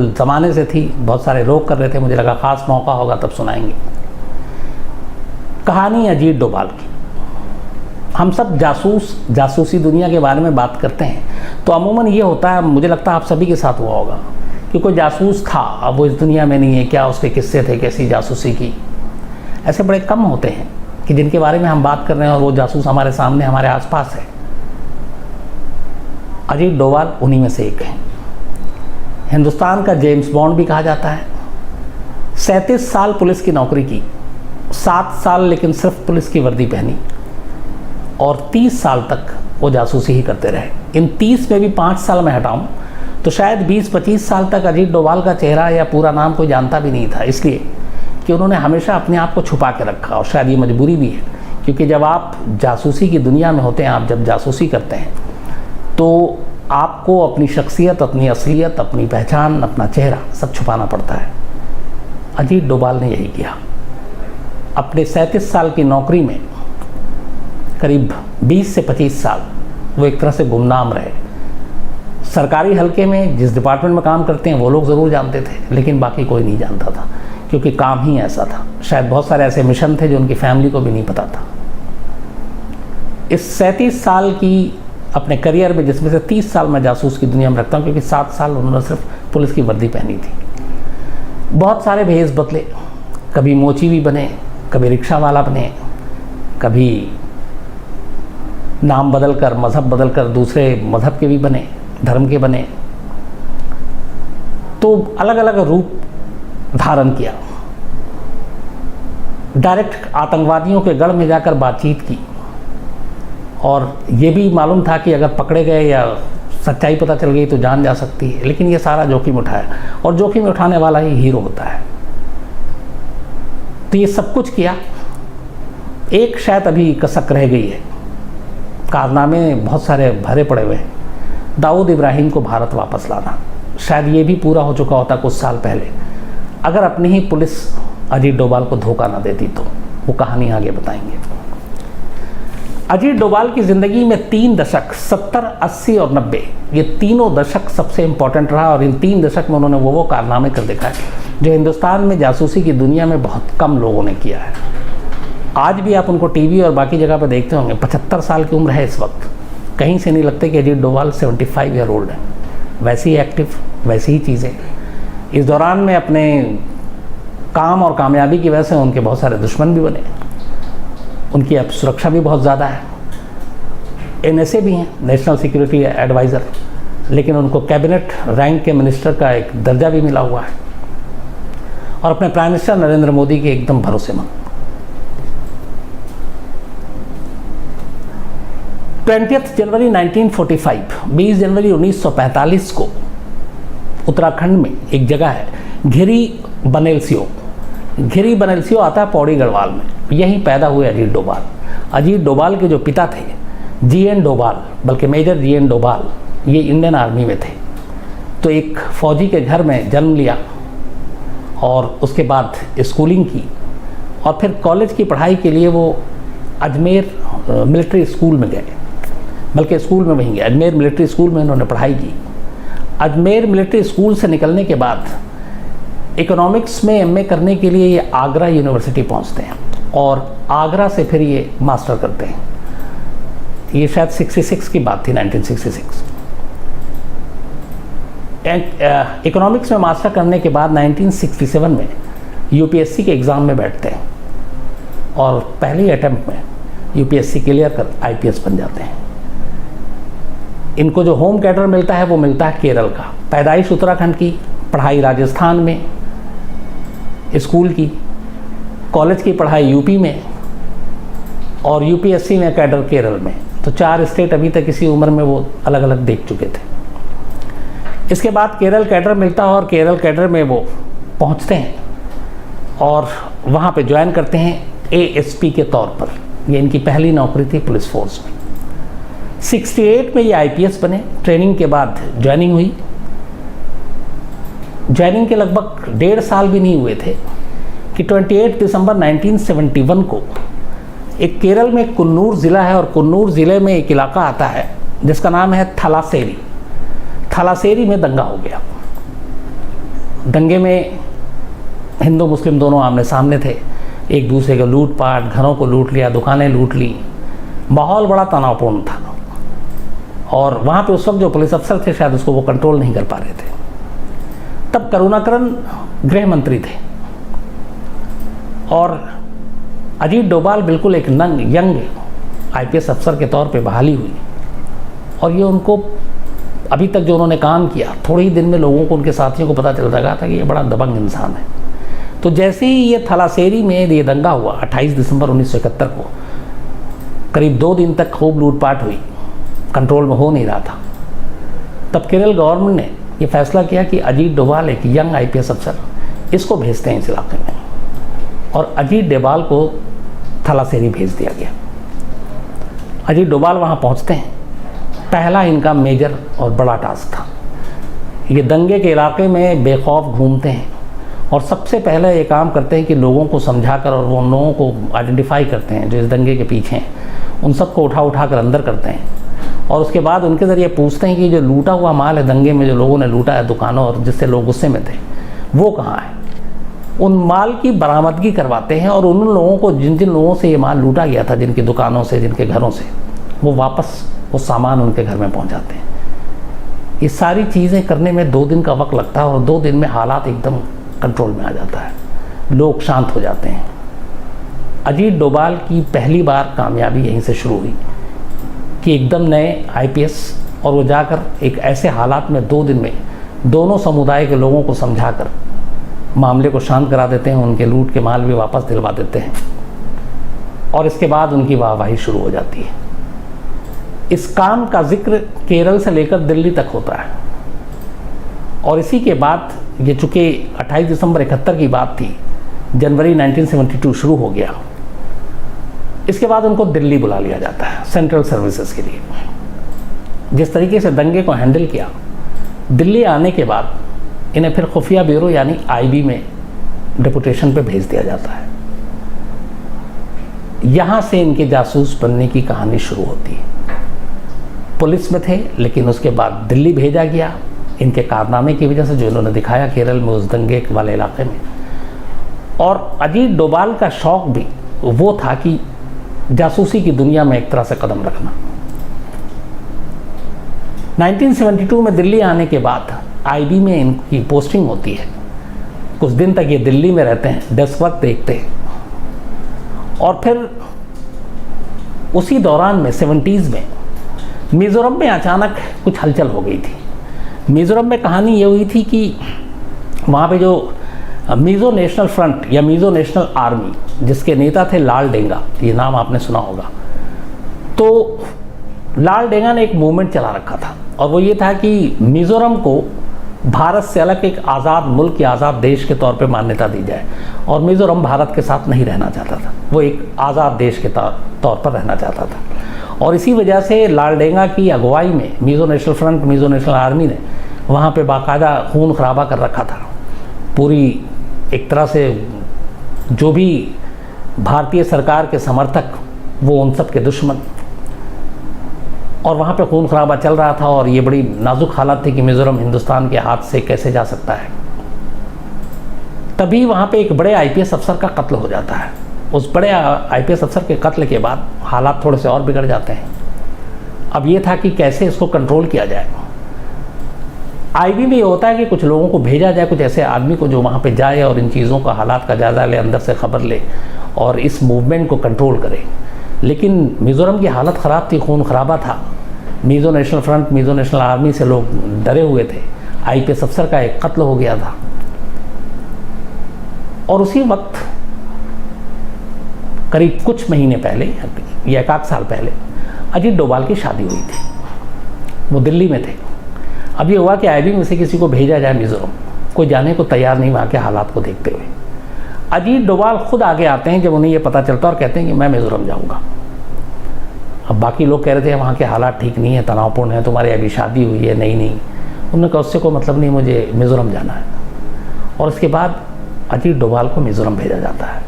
ज़माने से थी, बहुत सारे लोग कर रहे थे, मुझे लगा ख़ास मौका होगा तब सुनाएंगे। कहानी अजीत डोभाल की। हम सब जासूसी दुनिया के बारे में बात करते हैं तो अमूमन ये होता है, मुझे लगता है आप सभी के साथ हुआ होगा कि कोई जासूस था, अब वो इस दुनिया में नहीं है, क्या उसके किस्से थे, कैसी जासूसी की। ऐसे बड़े कम होते हैं कि जिनके बारे में हम बात कर रहे हैं और वो जासूस हमारे सामने, हमारे आसपास है। अजीत डोभाल उन्हीं में से एक है। हिंदुस्तान का जेम्स बॉन्ड भी कहा जाता है। 37 साल पुलिस की नौकरी की, 7 साल लेकिन सिर्फ पुलिस की वर्दी पहनी, और 30 साल तक वो जासूसी ही करते रहे। इन 30 में भी 5 साल मैं हटाऊं तो शायद 20-25 साल तक अजीत डोभाल का चेहरा या पूरा नाम कोई जानता भी नहीं था, इसलिए कि उन्होंने हमेशा अपने आप को छुपा के रखा। और शायद ये मजबूरी भी है, क्योंकि जब आप जासूसी की दुनिया में होते हैं, आप जब जासूसी करते हैं तो आपको अपनी शख्सियत, अपनी असलियत, अपनी पहचान, अपना चेहरा सब छुपाना पड़ता है। अजीत डोभाल ने यही किया। अपने 37 साल की नौकरी में करीब 20 से 25 साल वो एक तरह से गुमनाम रहे। सरकारी हलके में जिस डिपार्टमेंट में काम करते हैं वो लोग ज़रूर जानते थे, लेकिन बाकी कोई नहीं जानता था, क्योंकि काम ही ऐसा था। शायद बहुत सारे ऐसे मिशन थे जो उनकी फैमिली को भी नहीं पता था। इस 37 साल की अपने करियर में, जिसमें से 30 साल मैं जासूस की दुनिया में रखता हूँ, क्योंकि 7 साल उन्होंने सिर्फ पुलिस की वर्दी पहनी थी। बहुत सारे भेष बदले, कभी मोची भी बने, कभी रिक्शा वाला बने, कभी नाम बदल कर, मज़हब बदल कर दूसरे मज़हब के भी बने, धर्म के बने, तो अलग अलग रूप धारण किया। डायरेक्ट आतंकवादियों के गढ़ में जाकर बातचीत की, और ये भी मालूम था कि अगर पकड़े गए या सच्चाई पता चल गई तो जान जा सकती है, लेकिन ये सारा जोखिम उठाया, और जोखिम उठाने वाला ही हीरो होता है। तो ये सब कुछ किया। एक शायद अभी कसक रह गई है, कारनामे बहुत सारे भरे पड़े हुए हैं। दाऊद इब्राहिम को भारत वापस लाना, शायद ये भी पूरा हो चुका होता कुछ साल पहले, अगर अपनी ही पुलिस अजीत डोभाल को धोखा ना देती तो। वो कहानी आगे बताएंगे। अजीत डोभाल की ज़िंदगी में 3 दशक 70, 80 और 90, ये तीनों दशक सबसे इम्पोर्टेंट रहा, और इन 3 दशक में उन्होंने वो कारनामे कर दिखाए जो हिंदुस्तान में जासूसी की दुनिया में बहुत कम लोगों ने किया है। आज भी आप उनको टीवी और बाकी जगह पर देखते होंगे। 75 साल की उम्र है इस वक्त, कहीं से नहीं लगते कि अजीत डोभाल 75 ईयर ओल्ड है। वैसी एक्टिव, वैसी ही चीज़ें। इस दौरान में अपने काम और कामयाबी की वजह से उनके बहुत सारे दुश्मन भी बने, उनकी अब सुरक्षा भी बहुत ज़्यादा है। NSA भी हैं, नेशनल सिक्योरिटी एडवाइज़र, लेकिन उनको कैबिनेट रैंक के मिनिस्टर का एक दर्जा भी मिला हुआ है, और अपने प्राइम मिनिस्टर नरेंद्र मोदी के एकदम भरोसेमंद। 20 जनवरी 1945, 20 जनवरी 1945 को उत्तराखंड में एक जगह है घिरी बनेलसियो। घिरी बनेलसियो आता है पौड़ी गढ़वाल में। यहीं पैदा हुए अजीत डोभाल। अजीत डोभाल के जो पिता थे GN डोभाल, बल्कि मेजर GN डोभाल, ये इंडियन आर्मी में थे। तो एक फ़ौजी के घर में जन्म लिया, और उसके बाद स्कूलिंग की, और फिर कॉलेज की पढ़ाई के लिए वो अजमेर मिलिट्री स्कूल में गए, बल्कि स्कूल में वहीं गए, अजमेर मिलिट्री स्कूल में उन्होंने पढ़ाई की। अजमेर मिलिट्री स्कूल से निकलने के बाद इकोनॉमिक्स में MA करने के लिए ये आगरा यूनिवर्सिटी पहुंचते हैं, और आगरा से फिर ये मास्टर करते हैं। ये शायद 66 की बात थी, 1966। इकोनॉमिक्स में मास्टर करने के बाद 1967 में UPSC के एग्ज़ाम में बैठते हैं, और पहले अटैम्प्ट में UPSC क्लियर कर IPS बन जाते हैं। इनको जो होम कैडर मिलता है वो मिलता है केरल का। पैदाइश उत्तराखंड की, पढ़ाई राजस्थान में स्कूल की, कॉलेज की पढ़ाई यूपी में, और UPSC में कैडर केरल में। तो 4 स्टेट अभी तक इसी उम्र में वो अलग अलग देख चुके थे। इसके बाद केरल कैडर मिलता है, और केरल कैडर में वो पहुंचते हैं, और वहाँ पे ज्वाइन करते हैं ASP के तौर पर। ये इनकी पहली नौकरी थी पुलिस फोर्स में। 68 में ये IPS बने। ट्रेनिंग के बाद ज्वाइनिंग हुई। ज्वाइनिंग के लगभग 1.5 साल भी नहीं हुए थे कि 28 दिसंबर 1971 को एक केरल में कुन्नूर ज़िला है, और कुन्नूर ज़िले में एक इलाका आता है जिसका नाम है थलासेरी। थलासेरी में दंगा हो गया। दंगे में हिंदू मुस्लिम दोनों आमने सामने थे, एक दूसरे को लूटपाट, घरों को लूट लिया, दुकानें लूट ली, माहौल बड़ा तनावपूर्ण था। और वहाँ पे उस वक्त जो पुलिस अफसर थे शायद उसको वो कंट्रोल नहीं कर पा रहे थे। तब करुणाकरन गृह मंत्री थे और अजीत डोभाल बिल्कुल एक यंग आईपीएस अफसर के तौर पे बहाली हुई और ये उनको अभी तक जो उन्होंने काम किया, थोड़े ही दिन में लोगों को, उनके साथियों को पता चल लगा था कि ये बड़ा दबंग इंसान है। तो जैसे ही ये थलासेरी में ये दंगा हुआ 28 दिसंबर 1971 को, करीब 2 दिन तक खूब लूटपाट हुई, कंट्रोल में हो नहीं रहा था। तब केरल गवर्नमेंट ने ये फैसला किया कि अजीत डोभाल एक यंग आईपीएस अफसर, इसको भेजते हैं इस इलाके में, और अजीत डोभाल को थलासेरी भेज दिया गया। अजीत डोभाल वहाँ पहुँचते हैं। पहला इनका मेजर और बड़ा टास्क था, ये दंगे के इलाके में बेखौफ घूमते हैं और सबसे पहले ये काम करते हैं कि लोगों को समझाकर और वो लोगों को आइडेंटिफाई करते हैं जो इस दंगे के पीछे हैं, उन सबको उठा कर अंदर करते हैं और उसके बाद उनके ज़रिए पूछते हैं कि जो लूटा हुआ माल है दंगे में, जो लोगों ने लूटा है दुकानों और जिससे लोग गुस्से में थे, वो कहाँ है। उन माल की बरामदगी करवाते हैं और उन लोगों को, जिन जिन लोगों से ये माल लूटा गया था, जिनकी दुकानों से, जिनके घरों से, वो वापस वो सामान उनके घर में पहुंचाते हैं। ये सारी चीज़ें करने में 2 दिन का वक्त लगता है और 2 दिन में हालात एकदम कंट्रोल में आ जाता है, लोग शांत हो जाते हैं। अजीत डोभाल की पहली बार कामयाबी यहीं से शुरू हुई कि एकदम नए आईपीएस, और वो जाकर एक ऐसे हालात में 2 दिन में दोनों समुदाय के लोगों को समझाकर मामले को शांत करा देते हैं, उनके लूट के माल भी वापस दिलवा देते हैं और इसके बाद उनकी वाहवाही शुरू हो जाती है। इस काम का जिक्र केरल से लेकर दिल्ली तक होता है और इसी के बाद ये चूँकि 28 दिसंबर 71 की बात थी, जनवरी 1972 शुरू हो गया। इसके बाद उनको दिल्ली बुला लिया जाता है सेंट्रल सर्विसेज के लिए। जिस तरीके से दंगे को हैंडल किया, दिल्ली आने के बाद इन्हें फिर खुफिया ब्यूरो यानी आईबी में डिपुटेशन पे भेज दिया जाता है। यहाँ से इनके जासूस बनने की कहानी शुरू होती है। पुलिस में थे लेकिन उसके बाद दिल्ली भेजा गया इनके कारनामे की वजह से जो इन्होंने दिखाया केरल में उस दंगे वाले इलाके में। और अजीत डोभाल का शौक भी वो था कि जासूसी की दुनिया में एक तरह से कदम रखना। 1972 में दिल्ली आने के बाद आईबी में इनकी पोस्टिंग होती है। कुछ दिन तक ये दिल्ली में रहते हैं, डेस्क वर्क देखते हैं और फिर उसी दौरान में 70s में मिज़ोरम में अचानक कुछ हलचल हो गई थी। मिज़ोरम में कहानी ये हुई थी कि वहाँ पे जो मिज़ो नेशनल फ्रंट या मिज़ो नेशनल आर्मी, जिसके नेता थे लाल डेंगा, ये नाम आपने सुना होगा, तो लाल डेंगा ने एक मूवमेंट चला रखा था और वो ये था कि मिज़ोरम को भारत से अलग एक आज़ाद मुल्क या आज़ाद देश के तौर पे मान्यता दी जाए और मिज़ोरम भारत के साथ नहीं रहना चाहता था, वो एक आज़ाद देश के तौर पर रहना चाहता था। और इसी वजह से लाल डेंगा की अगुवाई में Mizo national front, Mizo national army ने वहाँ पे बाकायदा खून खराबा कर रखा था। पूरी एक तरह से जो भी भारतीय सरकार के समर्थक, वो उन सब के दुश्मन, और वहाँ पे खून खराबा चल रहा था और ये बड़ी नाजुक हालत थी कि मिज़ोरम हिंदुस्तान के हाथ से कैसे जा सकता है। तभी वहाँ पे एक बड़े आईपीएस अफसर का कत्ल हो जाता है। उस बड़े आईपीएस अफसर के कत्ल के बाद हालात थोड़े से और बिगड़ जाते हैं। अब ये था कि कैसे इसको कंट्रोल किया जाए। आईबी में ये होता है कि कुछ लोगों को भेजा जाए, कुछ ऐसे आदमी को जो वहाँ पे जाए और इन चीज़ों का, हालात का जायज़ा ले, अंदर से खबर ले और इस मूवमेंट को कंट्रोल करे। लेकिन मिज़ोरम की हालत ख़राब थी, खून खराबा था। Mizo national front, Mizo national army से लोग डरे हुए थे। आईपीएस अफसर का एक कत्ल हो गया था और उसी वक्त करीब कुछ महीने पहले या 1 साल पहले अजीत डोभाल की शादी हुई थी। वो दिल्ली में थे। अब ये हुआ कि आईबी में से किसी को भेजा जाए मिज़ोरम, कोई जाने को तैयार नहीं वहाँ के हालात को देखते हुए। अजीत डोभाल खुद आगे आते हैं जब उन्हें ये पता चलता है और कहते हैं कि मैं मिज़ोरम जाऊँगा। अब बाकी लोग कह रहे थे वहाँ के हालात ठीक नहीं है, तनावपूर्ण है, तुम्हारी अभी शादी हुई है, नहीं। उन्होंने कहा उससे कोई मतलब नहीं, मुझे मिज़ोरम जाना है। और उसके बाद अजीत डोभाल को मिज़ोरम भेजा जाता है।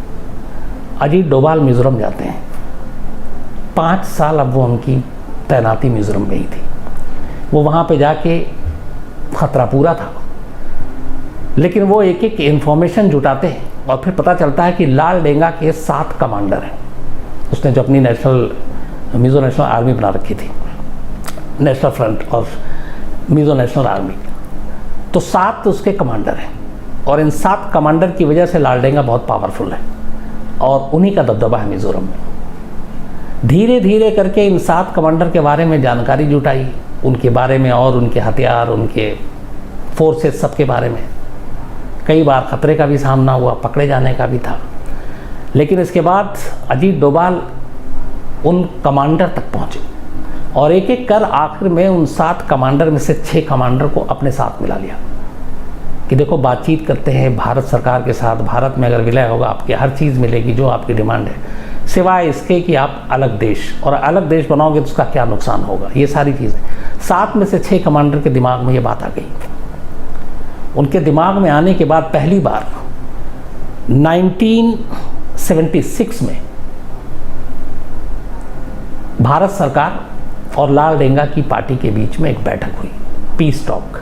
अजीत डोभाल मिज़ोरम जाते हैं। 5 साल अब वो उनकी तैनाती मिज़ोरम में ही थी। वो वहाँ पे जाके ख़तरा पूरा था लेकिन वो एक एक इन्फॉर्मेशन जुटाते हैं और फिर पता चलता है कि लालडेंगा के 7 कमांडर हैं। उसने जो अपनी मिज़ो नेशनल आर्मी बना रखी थी, नेशनल फ्रंट और मिज़ो नेशनल आर्मी, तो 7 उसके कमांडर हैं और इन 7 कमांडर की वजह से लालडेंगा बहुत पावरफुल है और उन्हीं का दबदबा है मिज़ोरम में। धीरे धीरे करके इन 7 कमांडर के बारे में जानकारी जुटाई, उनके बारे में और उनके हथियार, उनके फोर्सेस, सबके बारे में। कई बार खतरे का भी सामना हुआ, पकड़े जाने का भी था, लेकिन इसके बाद अजीत डोभाल उन कमांडर तक पहुँचे और एक एक कर आखिर में उन 7 कमांडर में से 6 कमांडर को अपने साथ मिला लिया कि देखो, बातचीत करते हैं भारत सरकार के साथ, भारत में अगर विलय होगा आपकी हर चीज़ मिलेगी जो आपकी डिमांड है, सिवाय इसके कि आप अलग देश, और अलग देश बनाओगे तो उसका क्या नुकसान होगा, ये सारी चीज़ें। 7 में से 6 कमांडर के दिमाग में ये बात आ गई। उनके दिमाग में आने के बाद पहली बार 1976 में भारत सरकार और लालडेंगा की पार्टी के बीच में एक बैठक हुई, पीस टॉक।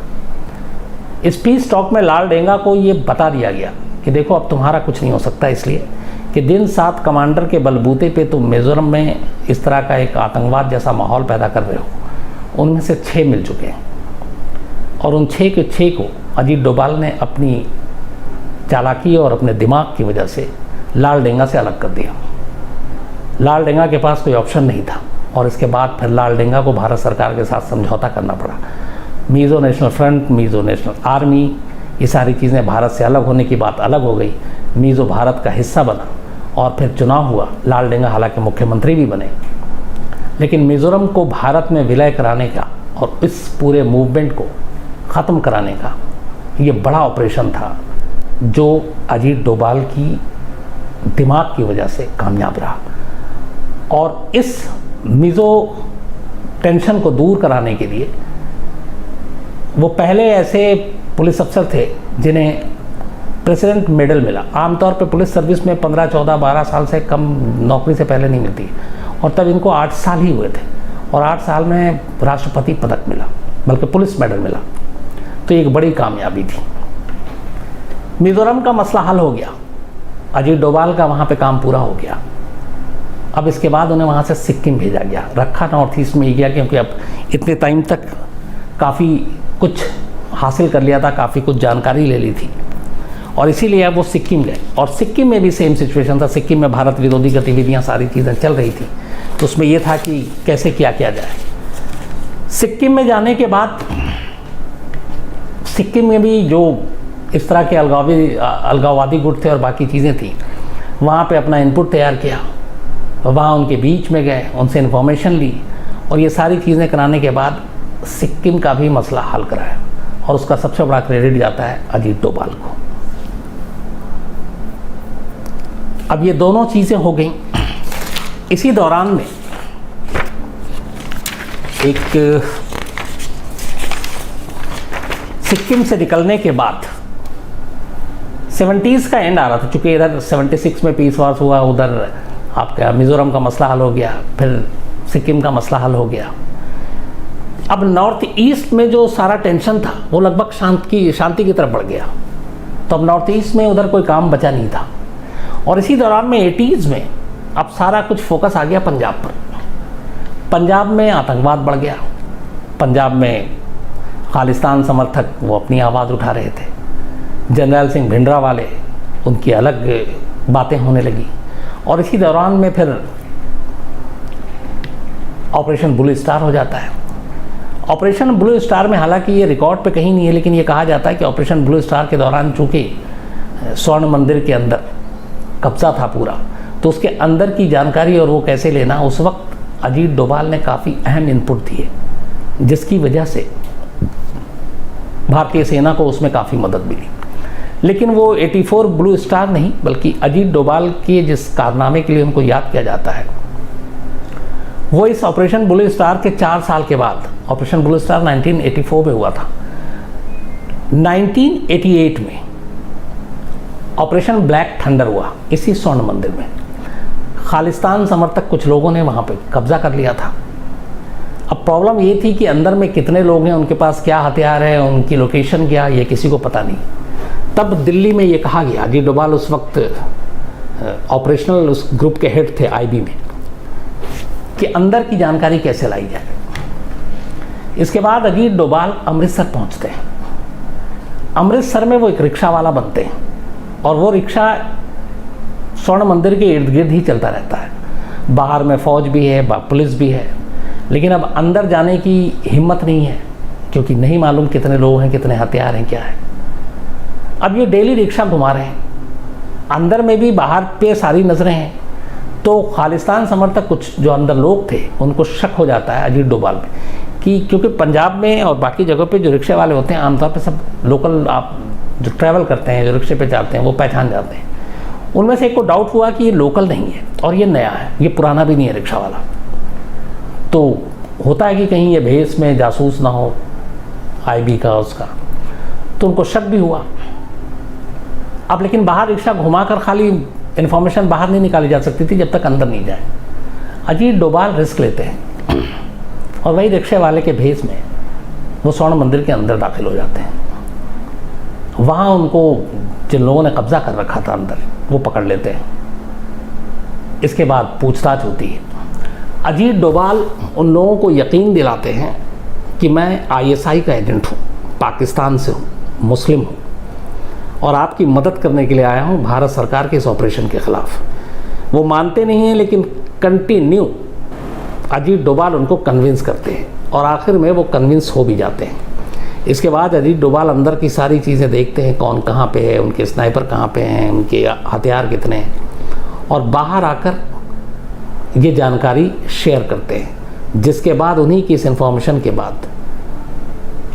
इस पीस टॉक में लालडेंगा को ये बता दिया गया कि देखो, अब तुम्हारा कुछ नहीं हो सकता, इसलिए कि जिन 7 कमांडर के बलबूते पे तुम मिज़ोरम में इस तरह का एक आतंकवाद जैसा माहौल पैदा कर रहे हो, उनमें से 6 मिल चुके हैं और उन 6 के 6 को अजीत डोभाल ने अपनी चालाकी और अपने दिमाग की वजह से लालडेंगा से अलग कर दिया। लालडेंगा के पास कोई ऑप्शन नहीं था और इसके बाद फिर लालडेंगा को भारत सरकार के साथ समझौता करना पड़ा। Mizo national front, Mizo national army, ये सारी चीज़ें भारत से अलग होने की बात अलग हो गई। मिज़ो भारत का हिस्सा बना और फिर चुनाव हुआ। लालडेंगा हालांकि मुख्यमंत्री भी बने, लेकिन मिज़ोरम को भारत में विलय कराने का और इस पूरे मूवमेंट को ख़त्म कराने का ये बड़ा ऑपरेशन था जो अजीत डोभाल की दिमाग की वजह से कामयाब रहा। और इस मिज़ो टेंशन को दूर कराने के लिए वो पहले ऐसे पुलिस अफसर थे जिन्हें प्रेसिडेंट मेडल मिला। आमतौर पे पुलिस सर्विस में 15, 14, 12 साल से कम नौकरी से पहले नहीं मिलती, और तब इनको 8 साल ही हुए थे और 8 साल में राष्ट्रपति पदक मिला, बल्कि पुलिस मेडल मिला। तो एक बड़ी कामयाबी थी। मिज़ोरम का मसला हल हो गया, अजीत डोभाल का वहाँ पे काम पूरा हो गया। अब इसके बाद उन्हें वहाँ से सिक्किम भेजा गया। रखा नॉर्थ ईस्ट में ही गया, क्योंकि अब इतने टाइम तक काफ़ी कुछ हासिल कर लिया था, काफ़ी कुछ जानकारी ले ली थी, और इसीलिए अब वो सिक्किम गए। और सिक्किम में भी सेम सिचुएशन था। सिक्किम में भारत विरोधी गतिविधियाँ, सारी चीज़ें चल रही थी, तो उसमें ये था कि कैसे क्या किया जाए। सिक्किम में जाने के बाद सिक्किम में भी जो इस तरह के अलगाववादी गुट थे और बाकी चीज़ें थी, वहाँ पे अपना इनपुट तैयार किया, वहाँ उनके बीच में गए, उनसे इन्फॉर्मेशन ली, और ये सारी चीज़ें कराने के बाद सिक्किम का भी मसला हल कराया, और उसका सबसे बड़ा क्रेडिट जाता है अजीत डोभाल को। अब ये दोनों चीज़ें हो गई। इसी दौरान में एक सिक्किम से निकलने के बाद 70s का एंड आ रहा था, चूँकि इधर 76 में पीस वॉर्स हुआ, उधर आपका मिज़ोरम का मसला हल हो गया, फिर सिक्किम का मसला हल हो गया। अब नॉर्थ ईस्ट में जो सारा टेंशन था वो लगभग शांति की तरफ बढ़ गया। तो अब नॉर्थ ईस्ट में उधर कोई काम बचा नहीं था। और इसी दौरान में 80s में अब सारा कुछ फोकस आ गया पंजाब पर। पंजाब में आतंकवाद बढ़ गया। पंजाब में खालिस्तान समर्थक वो अपनी आवाज़ उठा रहे थे। जनरल सिंह भिंडरा वाले, उनकी अलग बातें होने लगी। और इसी दौरान में फिर ऑपरेशन ब्लू स्टार हो जाता है। ऑपरेशन ब्लू स्टार में, हालांकि ये रिकॉर्ड पे कहीं नहीं है, लेकिन ये कहा जाता है कि ऑपरेशन ब्लू स्टार के दौरान चूँकि स्वर्ण मंदिर के अंदर कब्जा था पूरा, तो उसके अंदर की जानकारी और वो कैसे लेना, उस वक्त अजीत डोभाल ने काफ़ी अहम इनपुट दिए, जिसकी वजह से भारतीय सेना को उसमें काफ़ी मदद मिली। लेकिन वो 84 ब्लू स्टार नहीं, बल्कि अजीत डोभाल के जिस कारनामे के लिए उनको याद किया जाता है, वो इस ऑपरेशन ब्लू स्टार के 4 साल के बाद, ऑपरेशन ब्लू स्टार 1984 में हुआ था, 1988 में ऑपरेशन ब्लैक थंडर हुआ इसी स्वर्ण मंदिर में। खालिस्तान समर्थक कुछ लोगों ने वहाँ पे कब्जा कर लिया था। अब प्रॉब्लम ये थी कि अंदर में कितने लोग हैं, उनके पास क्या हथियार है, उनकी लोकेशन क्या, ये किसी को पता नहीं। तब दिल्ली में ये कहा गया, अजीत डोभाल उस वक्त ऑपरेशनल उस ग्रुप के हेड थे आईबी में, कि अंदर की जानकारी कैसे लाई जाए। इसके बाद अजीत डोभाल अमृतसर पहुंचते हैं। अमृतसर में वो एक रिक्शा वाला बनते हैं और वो रिक्शा स्वर्ण मंदिर के इर्द गिर्द ही चलता रहता है। बाहर में फौज भी है, पुलिस भी है, लेकिन अब अंदर जाने की हिम्मत नहीं है क्योंकि नहीं मालूम कितने लोग हैं, कितने हथियार हैं, क्या है। अब ये डेली रिक्शा घुमा रहे हैं, अंदर में भी बाहर पे सारी नज़रें हैं। तो खालिस्तान समर्थक कुछ जो अंदर लोग थे उनको शक हो जाता है अजीत डोभाल पे कि क्योंकि पंजाब में और बाकी जगहों पे जो रिक्शे वाले होते हैं आमतौर पे सब लोकल, आप जो ट्रैवल करते हैं, जो रिक्शे पे जाते हैं, वो पहचान जाते हैं। उनमें से एक को डाउट हुआ कि ये लोकल नहीं है और ये नया है, ये पुराना भी नहीं है रिक्शा वाला। तो होता है कि कहीं ये भेस में जासूस ना हो आईबी का उसका, तो उनको शक भी हुआ। अब लेकिन बाहर रिक्शा घुमाकर खाली इन्फॉर्मेशन बाहर नहीं निकाली जा सकती थी जब तक अंदर नहीं जाए। अजीत डोभाल रिस्क लेते हैं और वही रिक्शे वाले के भेस में वो स्वर्ण मंदिर के अंदर दाखिल हो जाते हैं। वहाँ उनको जिन लोगों ने कब्जा कर रखा था अंदर, वो पकड़ लेते हैं। इसके बाद पूछताछ होती है। अजीत डोभाल उन लोगों को यकीन दिलाते हैं कि मैं आईएसआई का एजेंट हूँ, पाकिस्तान से हूँ, मुस्लिम हूँ और आपकी मदद करने के लिए आया हूँ भारत सरकार के इस ऑपरेशन के ख़िलाफ़। वो मानते नहीं हैं लेकिन कंटिन्यू अजीत डोभाल उनको कन्विंस करते हैं और आखिर में वो कन्विंस हो भी जाते हैं। इसके बाद अजीत डोभाल अंदर की सारी चीज़ें देखते हैं, कौन कहाँ पे है, उनके स्नाइपर कहाँ पे हैं, उनके हथियार कितने हैं, और बाहर आकर ये जानकारी शेयर करते हैं। जिसके बाद उन्हीं की इस इन्फॉर्मेशन के बाद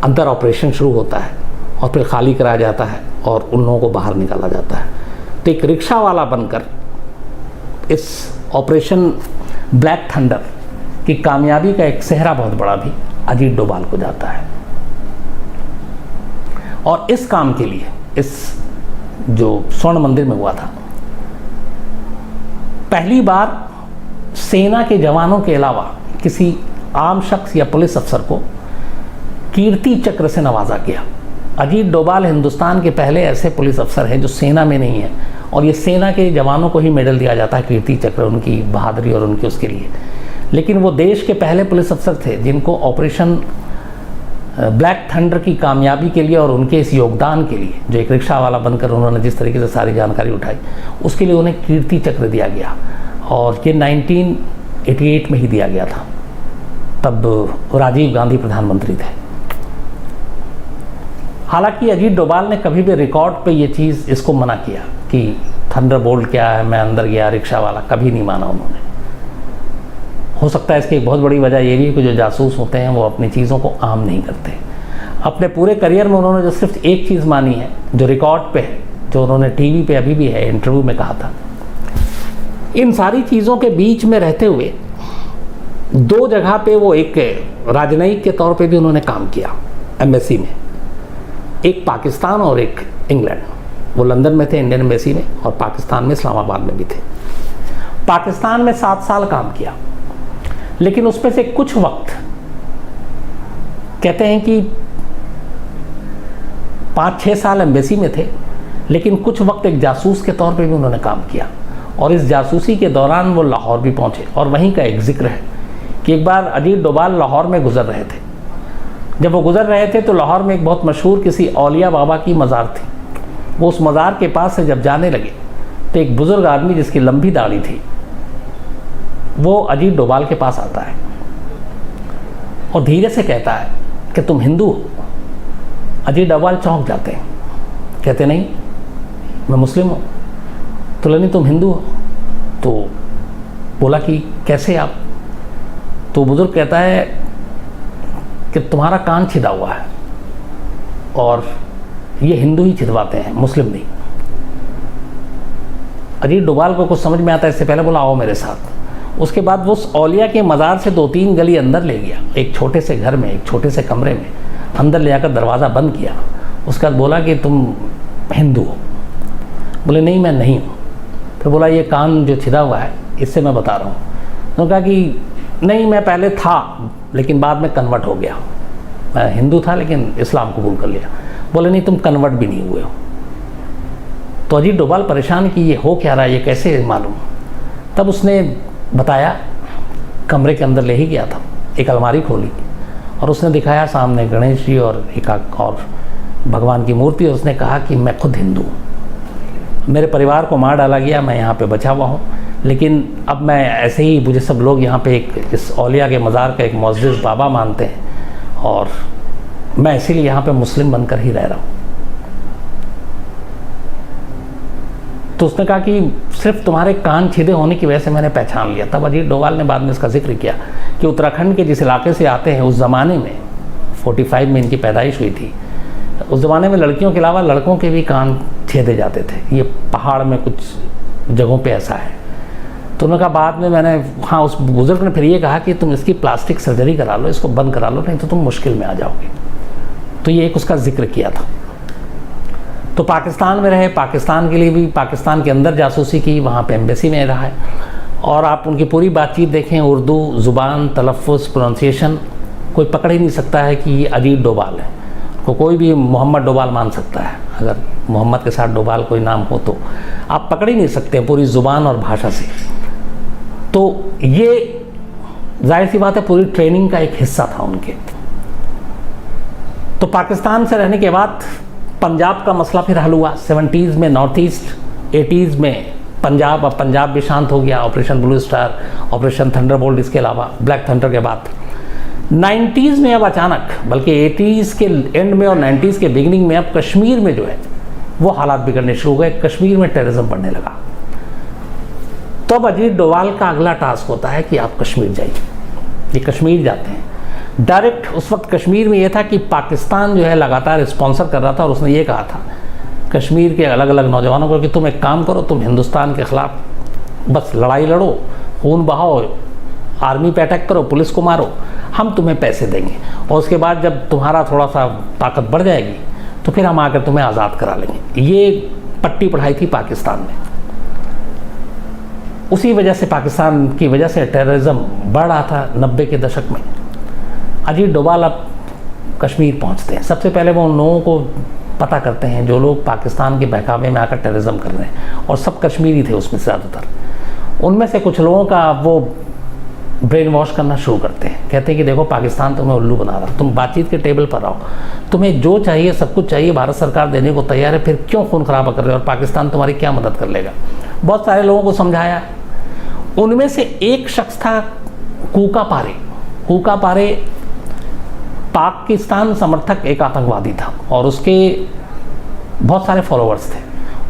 अंदर ऑपरेशन शुरू होता है और फिर खाली कराया जाता है और उन लोगों को बाहर निकाला जाता है। तो एक रिक्शा वाला बनकर इस ऑपरेशन ब्लैक थंडर की कामयाबी का एक सेहरा बहुत बड़ा भी अजीत डोभाल को जाता है। और इस काम के लिए, इस जो स्वर्ण मंदिर में हुआ था, पहली बार सेना के जवानों के अलावा किसी आम शख्स या पुलिस अफसर को कीर्ति चक्र से नवाजा गया। अजीत डोभाल हिंदुस्तान के पहले ऐसे पुलिस अफसर हैं जो सेना में नहीं है और ये सेना के जवानों को ही मेडल दिया जाता है, कीर्ति चक्र, उनकी बहादुरी और उनकी उसके लिए। लेकिन वो देश के पहले पुलिस अफसर थे जिनको ऑपरेशन ब्लैक थंडर की कामयाबी के लिए और उनके इस योगदान के लिए, जो एक रिक्शा वाला बनकर उन्होंने जिस तरीके से सारी जानकारी उठाई, उसके लिए उन्हें कीर्ति चक्र दिया गया और ये 1988 में ही दिया गया था। तब राजीव गांधी प्रधानमंत्री थे। हालांकि अजीत डोभाल ने कभी भी रिकॉर्ड पे ये चीज़ इसको मना किया कि थंडरबोल्ट क्या है, मैं अंदर गया रिक्शा वाला, कभी नहीं माना उन्होंने। हो सकता है इसकी एक बहुत बड़ी वजह ये भी है कि जो जासूस होते हैं वो अपनी चीज़ों को आम नहीं करते। अपने पूरे करियर में उन्होंने जो सिर्फ एक चीज़ मानी है, जो रिकॉर्ड पे है, जो उन्होंने टीवी पे अभी भी है, इंटरव्यू में कहा था। इन सारी चीज़ों के बीच में रहते हुए दो जगह पे वो एक राजनयिक के तौर पे भी उन्होंने काम किया एम्बेसी में, एक पाकिस्तान और एक इंग्लैंड। वो लंदन में थे इंडियन एम्बेसी में और पाकिस्तान में इस्लामाबाद में भी थे। पाकिस्तान में 7 साल काम किया, लेकिन उसमें से कुछ वक्त कहते हैं कि 5-6 साल एम्बेसी में थे, लेकिन कुछ वक्त एक जासूस के तौर पे भी उन्होंने काम किया और इस जासूसी के दौरान वो लाहौर भी पहुंचे। और वहीं का एक जिक्र है कि एक बार अजीत डोभाल लाहौर में गुजर रहे थे। जब वो गुजर रहे थे तो लाहौर में एक बहुत मशहूर किसी औलिया बाबा की मज़ार थी। वो उस मज़ार के पास से जब जाने लगे तो एक बुज़ुर्ग आदमी जिसकी लंबी दाढ़ी थी वो अजीत डोभाल के पास आता है और धीरे से कहता है कि तुम हिंदू हो। अजीत डोभाल चौंक जाते हैं, कहते नहीं मैं मुस्लिम हूँ। तो नहीं तुम हिंदू हो। तो बोला कि कैसे आप? तो बुजुर्ग कहता है कि तुम्हारा कान छिदा हुआ है और ये हिंदू ही छिदवाते हैं, मुस्लिम नहीं। अजीत डोभाल को कुछ समझ में आता है, इससे पहले बोला आओ मेरे साथ। उसके बाद वो उस औलिया के मज़ार से 2-3 गली अंदर ले गया, एक छोटे से घर में, एक छोटे से कमरे में अंदर ले जाकर दरवाज़ा बंद किया। उसके बाद बोला कि तुम हिंदू हो। बोले नहीं मैं नहीं हूँ। फिर बोला ये कान जो छिदा हुआ है इससे मैं बता रहा हूँ। उन्होंने कहा कि नहीं मैं पहले था लेकिन बाद में कन्वर्ट हो गया, मैं हिंदू था लेकिन इस्लाम कबूल कर लिया। बोले नहीं तुम कन्वर्ट भी नहीं हुए हो। तो अजीत डोभाल परेशान कि ये हो क्या रहा है, ये कैसे मालूम। तब उसने बताया, कमरे के अंदर ले ही गया था, एक अलमारी खोली और उसने दिखाया सामने गणेश जी और एक और भगवान की मूर्ति, और उसने कहा कि मैं खुद हिंदू हूँ, मेरे परिवार को मार डाला गया, मैं यहाँ पे बचा हुआ हूँ, लेकिन अब मैं ऐसे ही, मुझे सब लोग यहाँ पे एक इस औलिया के मज़ार का एक मुअज़्ज़िज़ बाबा मानते हैं और मैं इसीलिए यहाँ पे मुस्लिम बनकर ही रह रहा हूँ। तो उसने कहा कि सिर्फ तुम्हारे कान छेदे होने की वजह से मैंने पहचान लिया। तब अजीत डोभाल ने बाद में इसका जिक्र किया कि उत्तराखंड के जिस इलाके से आते हैं, उस ज़माने में 45 में इनकी पैदाइश हुई थी, उस ज़माने में लड़कियों के अलावा लड़कों के भी कान छेदे जाते थे। ये पहाड़ में कुछ जगहों पे ऐसा है। तो उन्होंने कहा बाद में मैंने, हाँ, उस बुज़ुर्ग ने फिर ये कहा कि तुम इसकी प्लास्टिक सर्जरी करा लो, इसको बंद करा लो, नहीं तो तुम मुश्किल में आ जाओगे। तो ये एक उसका जिक्र किया था। तो पाकिस्तान में रहे, पाकिस्तान के लिए भी, पाकिस्तान के अंदर जासूसी की, वहाँ पे एम्बेसी में रहा है। और आप उनकी पूरी बातचीत देखें, उर्दू ज़ुबान, तलफ़्फ़ुज़, प्रोनाउंसिएशन, कोई पकड़ ही नहीं सकता है कि ये अजीत डोभाल है। को कोई भी मोहम्मद डोभाल मान सकता है, अगर मोहम्मद के साथ डोभाल कोई नाम हो तो आप पकड़ ही नहीं सकते पूरी ज़ुबान और भाषा से। तो ये जाहिर सी बात है पूरी ट्रेनिंग का एक हिस्सा था उनके। तो पाकिस्तान से रहने के बाद पंजाब का मसला फिर हल हुआ 70s में, नॉर्थ ईस्ट 80s में पंजाब, अब पंजाब भी शांत हो गया, operation blue star, operation Thunderbolt, इसके अलावा ब्लैक थंडर के बाद 90s में अब अचानक, बल्कि 80s के एंड में और 90s के बिगिनिंग में अब कश्मीर में जो है वो हालात बिगड़ने शुरू हो गए, कश्मीर में टेररिज्म बढ़ने लगा। तो अब अजीत डोभाल का अगला टास्क होता है कि आप कश्मीर जाइए। ये कश्मीर जाते हैं डायरेक्ट। उस वक्त कश्मीर में ये था कि पाकिस्तान जो है लगातार स्पॉन्सर कर रहा था और उसने ये कहा था कश्मीर के अलग अलग नौजवानों को कि तुम एक काम करो, तुम हिंदुस्तान के ख़िलाफ़ बस लड़ाई लड़ो, खून बहाओ, आर्मी पे अटैक करो, पुलिस को मारो, हम तुम्हें पैसे देंगे और उसके बाद जब तुम्हारा थोड़ा सा ताकत बढ़ जाएगी तो फिर हम आकर तुम्हें आज़ाद करा लेंगे। ये पट्टी पढ़ाई थी पाकिस्तान में। उसी वजह से, पाकिस्तान की वजह से टेररिज्म बढ़ रहा था 90 के दशक में। अजीत डोभाल अब कश्मीर पहुंचते हैं। सबसे पहले वो उन लोगों को पता करते हैं जो लोग पाकिस्तान के बहकावे में आकर टेररिज्म कर रहे हैं, और सब कश्मीरी थे उसमें से ज़्यादातर। उनमें से कुछ लोगों का वो ब्रेन वॉश करना शुरू करते हैं, कहते हैं कि देखो पाकिस्तान तुम्हें उल्लू बना रहा, तुम बातचीत के टेबल पर आओ, तुम्हें जो चाहिए सब कुछ चाहिए, भारत सरकार देने को तैयार है, फिर क्यों खून खराबा कर रहे हो और पाकिस्तान तुम्हारी क्या मदद कर लेगा। बहुत सारे लोगों को समझाया। उनमें से एक शख्स था कूका पारे। कूका पारे पाकिस्तान समर्थक एक आतंकवादी था और उसके बहुत सारे फॉलोअर्स थे,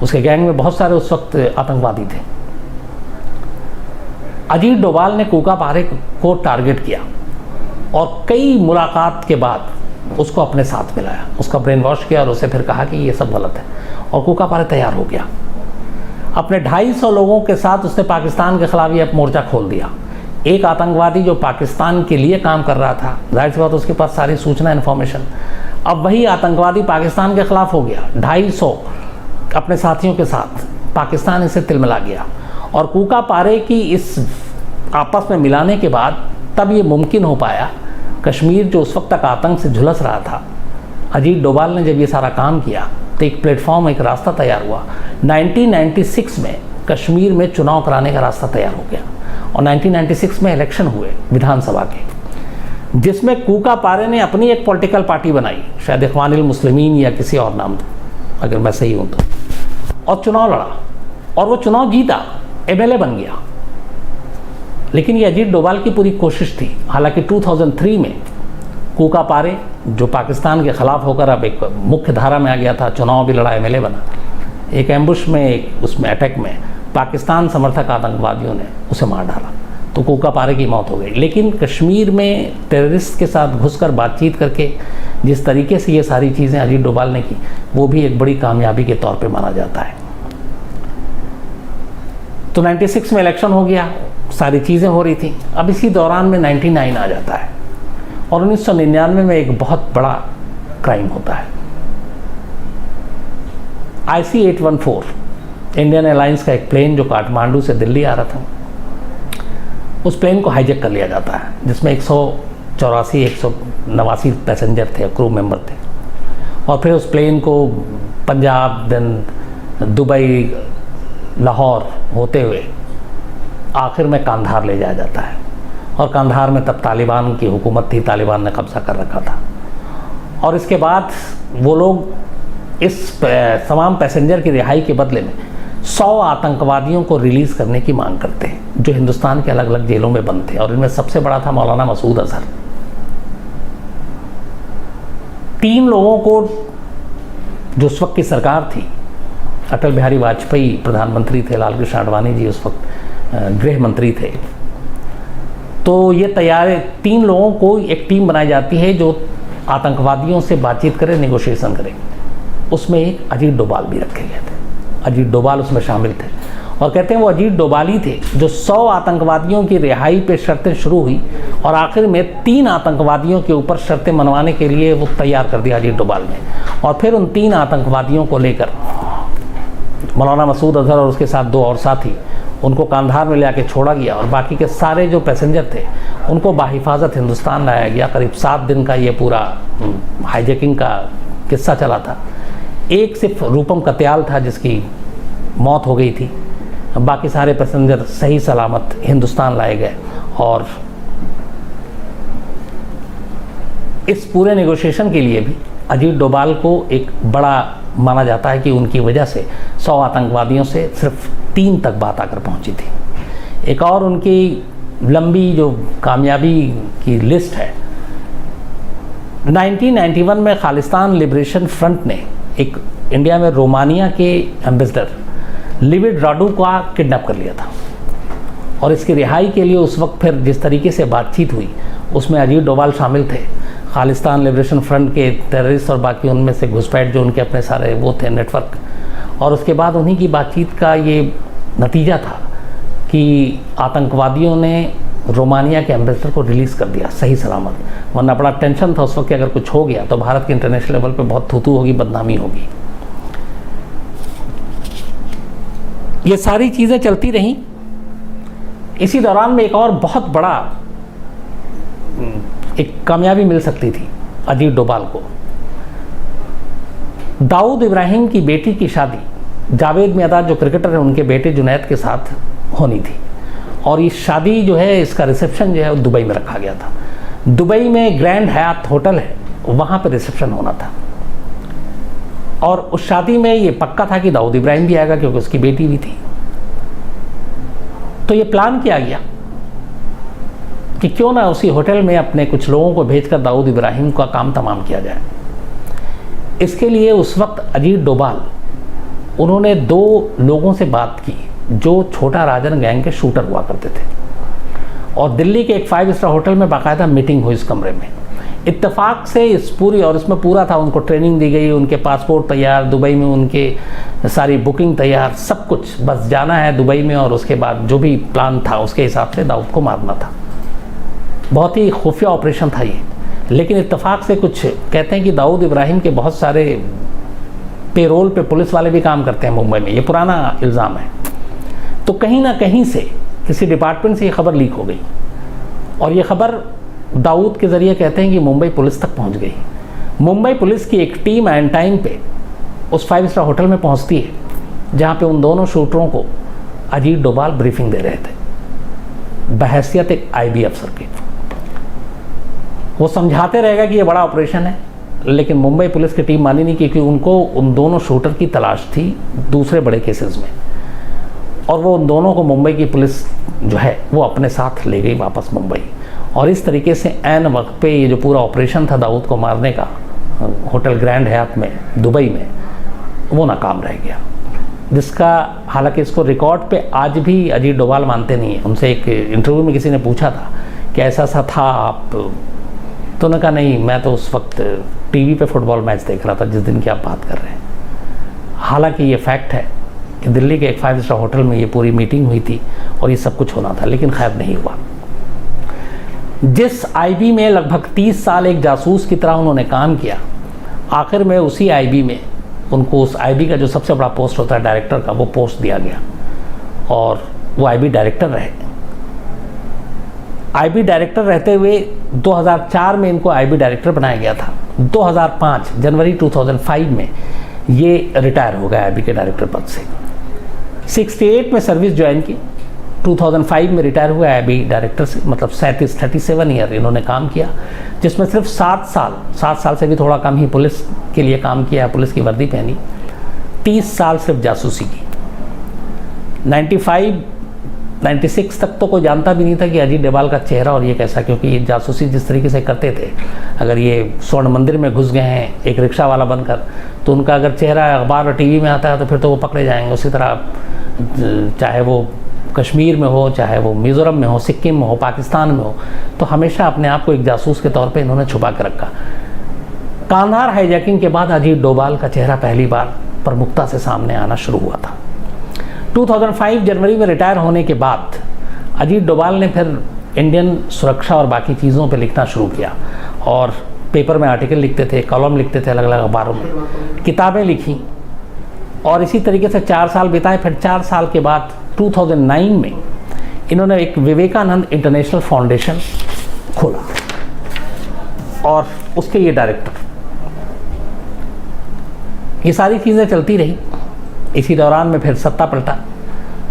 उसके गैंग में बहुत सारे उस वक्त आतंकवादी थे। अजीत डोभाल ने कूका पारे को टारगेट किया और कई मुलाकात के बाद उसको अपने साथ मिलाया, उसका ब्रेन वॉश किया और उसे फिर कहा कि ये सब गलत है, और कूका पारे तैयार हो गया। अपने 250 लोगों के साथ उसने पाकिस्तान के खिलाफ ये मोर्चा खोल दिया। एक आतंकवादी जो पाकिस्तान के लिए काम कर रहा था, जाहिर सी बात उसके पास सारी सूचना इन्फॉर्मेशन, अब वही आतंकवादी पाकिस्तान के खिलाफ हो गया। 250 अपने साथियों के साथ पाकिस्तान इसे तिलमिला गया, और कूका पारे की इस आपस में मिलाने के बाद तब ये मुमकिन हो पाया। कश्मीर जो उस वक्त तक आतंक से झुलस रहा था, अजीत डोभाल ने जब ये सारा काम किया तो एक प्लेटफॉर्म, एक रास्ता तैयार हुआ। 1996 में कश्मीर में चुनाव कराने का रास्ता तैयार हो गया और 1996 में इलेक्शन हुए विधानसभा के, जिसमें कूका पारे ने अपनी एक पॉलिटिकल पार्टी बनाई, शायद इख्वानुल मुस्लिमीन या किसी और नाम, अगर मैं सही हूँ तो, और चुनाव लड़ा और वो चुनाव जीता, एमएलए बन गया। लेकिन ये अजीत डोभाल की पूरी कोशिश थी। हालांकि 2003 में कूका पारे जो पाकिस्तान के ख़िलाफ़ होकर अब एक मुख्य धारा में आ गया था, चुनाव भी लड़ा, एमएलए बना, एक एम्बुश में, एक उसमें अटैक में पाकिस्तान समर्थक आतंकवादियों ने उसे मार डाला, तो कूका पारे की मौत हो गई। लेकिन कश्मीर में टेररिस्ट के साथ घुसकर बातचीत करके जिस तरीके से ये सारी चीज़ें अजीत डोभाल ने की, वो भी एक बड़ी कामयाबी के तौर पे माना जाता है। तो 96 में इलेक्शन हो गया, सारी चीज़ें हो रही थी। अब इसी दौरान में 99 आ जाता है और 1999 में एक बहुत बड़ा क्राइम होता है। IC-814 इंडियन एयरलाइंस का एक प्लेन जो काठमांडू से दिल्ली आ रहा था, उस प्लेन को हाईजैक कर लिया जाता है, जिसमें 189 पैसेंजर थे, क्रू मेंबर थे। और फिर उस प्लेन को पंजाब, देन दुबई, लाहौर होते हुए आखिर में कांधार ले जाया जाता है। और कांधार में तब तालिबान की हुकूमत थी, तालिबान ने कब्ज़ा कर रखा था। और इसके बाद वो लोग इस तमाम पैसेंजर की रिहाई के बदले में 100 आतंकवादियों को रिलीज़ करने की मांग करते हैं, जो हिंदुस्तान के अलग अलग जेलों में बंद थे। और इनमें सबसे बड़ा था मौलाना मसूद अजहर। 3 लोगों को, जो उस वक्त की सरकार थी, अटल बिहारी वाजपेयी प्रधानमंत्री थे, लालकृष्ण आडवाणी जी उस वक्त गृह मंत्री थे, तो ये 3 लोगों को एक टीम बनाई जाती है जो आतंकवादियों से बातचीत करे, नेगोशिएशन करे। उसमें एक अजीत डोभाल भी रखे गए थे। अजीत डोभाल उसमें शामिल थे और कहते हैं वो अजीत डोभाल ही थे जो 100 आतंकवादियों की रिहाई पे शर्तें शुरू हुई और आखिर में 3 आतंकवादियों के ऊपर शर्तें मनवाने के लिए वो तैयार कर दिया अजीत डोभाल ने। और फिर उन 3 आतंकवादियों को लेकर मौलाना मसूद अजहर और उसके साथ 2 और साथी, उनको कांधार में ले आके छोड़ा गया और बाकी के सारे जो पैसेंजर थे उनको बाहिफाजत हिंदुस्तान लाया गया। करीब 7 दिन का ये पूरा हाईजैकिंग का किस्सा चला था। एक सिर्फ रूपम कत्याल था जिसकी मौत हो गई थी, बाकी सारे पैसेंजर सही सलामत हिंदुस्तान लाए गए। और इस पूरे नेगोशिएशन के लिए भी अजीत डोभाल को एक बड़ा माना जाता है कि उनकी वजह से 100 आतंकवादियों से सिर्फ 3 तक बात आकर पहुंची थी। एक और उनकी लंबी जो कामयाबी की लिस्ट है, 1991 में खालिस्तान लिबरेशन फ्रंट ने एक इंडिया में रोमानिया के एम्बेसडर लिविड राडू का किडनैप कर लिया था। और इसकी रिहाई के लिए उस वक्त फिर जिस तरीके से बातचीत हुई उसमें अजीत डोभाल शामिल थे, खालिस्तान लिबरेशन फ्रंट के टेररिस्ट और बाकी उनमें से घुसपैठ जो उनके अपने सारे वो थे नेटवर्क। और उसके बाद उन्हीं की बातचीत का ये नतीजा था कि आतंकवादियों ने रोमानिया के एम्बेसडर को रिलीज़ कर दिया सही सलामत, वरना बड़ा टेंशन था उस वक्त कि अगर कुछ हो गया तो भारत के इंटरनेशनल लेवल पे बहुत थूथू होगी, बदनामी होगी। ये सारी चीज़ें चलती रहीं। इसी दौरान में एक और बहुत बड़ा एक कामयाबी मिल सकती थी अजीत डोभाल को। दाऊद इब्राहिम की बेटी की शादी जावेद मियादाद जो क्रिकेटर हैं उनके बेटे जुनैद के साथ होनी थी। और ये शादी जो है, इसका रिसेप्शन जो है वो दुबई में रखा गया था। दुबई में ग्रैंड हयात होटल है, वहाँ पर रिसेप्शन होना था। और उस शादी में ये पक्का था कि दाऊद इब्राहिम भी आएगा क्योंकि उसकी बेटी भी थी। तो ये प्लान किया गया कि क्यों ना उसी होटल में अपने कुछ लोगों को भेजकर दाऊद इब्राहिम का काम तमाम किया जाए। इसके लिए उस वक्त अजीत डोभाल, उन्होंने 2 लोगों से बात की जो छोटा राजन गैंग के शूटर हुआ करते थे। और दिल्ली के एक 5 स्टार होटल में बाकायदा मीटिंग हुई इस कमरे में। इत्तेफाक से इस पूरी, और इसमें पूरा था, उनको ट्रेनिंग दी गई, उनके पासपोर्ट तैयार, दुबई में उनके सारी बुकिंग तैयार, सब कुछ, बस जाना है दुबई में और उसके बाद जो भी प्लान था उसके हिसाब से दाऊद को मारना था। बहुत ही खुफिया ऑपरेशन था ये। लेकिन इत्तेफाक से कुछ कहते हैं कि दाऊद इब्राहिम के बहुत सारे पेरोल पे पुलिस वाले भी काम करते हैं मुंबई में, ये पुराना इल्ज़ाम है। तो कहीं ना कहीं से किसी डिपार्टमेंट से ये खबर लीक हो गई और ये खबर दाऊद के ज़रिए कहते हैं कि मुंबई पुलिस तक पहुंच गई। मुंबई पुलिस की एक टीम एंड टाइम पे उस 5 स्टार होटल में पहुंचती है जहां पे उन दोनों शूटरों को अजीत डोभाल ब्रीफिंग दे रहे थे बहैसियत एक IB अफसर के। वो समझाते रहेगा कि ये बड़ा ऑपरेशन है, लेकिन मुंबई पुलिस की टीम मानी नहीं क्योंकि उनको उन दोनों शूटर की तलाश थी दूसरे बड़े केसेस में। और वो उन दोनों को मुंबई की पुलिस जो है वो अपने साथ ले गई वापस मुंबई। और इस तरीके से ऐन वक्त पे ये जो पूरा ऑपरेशन था दाऊद को मारने का होटल ग्रैंड हयात में दुबई में, वो नाकाम रह गया। जिसका हालांकि इसको रिकॉर्ड पे आज भी अजीत डोभाल मानते नहीं हैं। उनसे एक इंटरव्यू में किसी ने पूछा था कि ऐसा सा था आप, तो उन्होंने कहा नहीं, मैं तो उस वक्त टीवी पे फुटबॉल मैच देख रहा था जिस दिन की आप बात कर रहे हैं। हालांकि ये फैक्ट है कि दिल्ली के एक 5 स्टार होटल में ये पूरी मीटिंग हुई थी और ये सब कुछ होना था, लेकिन खैर नहीं हुआ। जिस IB में लगभग 30 साल एक जासूस की तरह उन्होंने काम किया, आखिर में उसी IB में उनको उस IB का जो सबसे बड़ा पोस्ट होता है डायरेक्टर का, वो पोस्ट दिया गया और वो IB डायरेक्टर रहे। IB डायरेक्टर रहते हुए 2004 में इनको IB डायरेक्टर बनाया गया था। 2005 जनवरी 2005 में ये रिटायर हो गया एबी के डायरेक्टर पद से। 68 में सर्विस ज्वाइन की, 2005 में रिटायर हुआ एबी डायरेक्टर से, मतलब 37 ईयर इन्होंने काम किया, जिसमें सिर्फ 7 साल से भी थोड़ा कम ही पुलिस के लिए काम किया, पुलिस की वर्दी पहनी। 30 साल सिर्फ जासूसी की। 96 तक तो कोई जानता भी नहीं था कि अजीत डोभाल का चेहरा और ये कैसा, क्योंकि ये जासूसी जिस तरीके से करते थे, अगर ये स्वर्ण मंदिर में घुस गए हैं एक रिक्शा वाला बनकर, तो उनका अगर चेहरा अखबार और टीवी में आता है तो फिर तो वो पकड़े जाएंगे। उसी तरह चाहे वो कश्मीर में हो, चाहे वो मिज़ोरम में हो, सिक्किम में हो, पाकिस्तान में हो, तो हमेशा अपने आप को एक जासूस के तौर पे इन्होंने छुपा कर रखा। कांधार हाईजैकिंग के बाद अजीत डोभाल का चेहरा पहली बार प्रमुखता से सामने आना शुरू हुआ था। 2005 जनवरी में रिटायर होने के बाद अजीत डोभाल ने फिर इंडियन सुरक्षा और बाकी चीज़ों पे लिखना शुरू किया, और पेपर में आर्टिकल लिखते थे, कॉलम लिखते थे, अलग अलग अखबारों में किताबें लिखी, और इसी तरीके से 4 साल बिताए। फिर 4 साल के बाद 2009 में इन्होंने एक विवेकानंद इंटरनेशनल फाउंडेशन खोला, और उसके ये डायरेक्टर। ये सारी चीज़ें चलती रही। इसी दौरान में फिर सत्ता पलटा।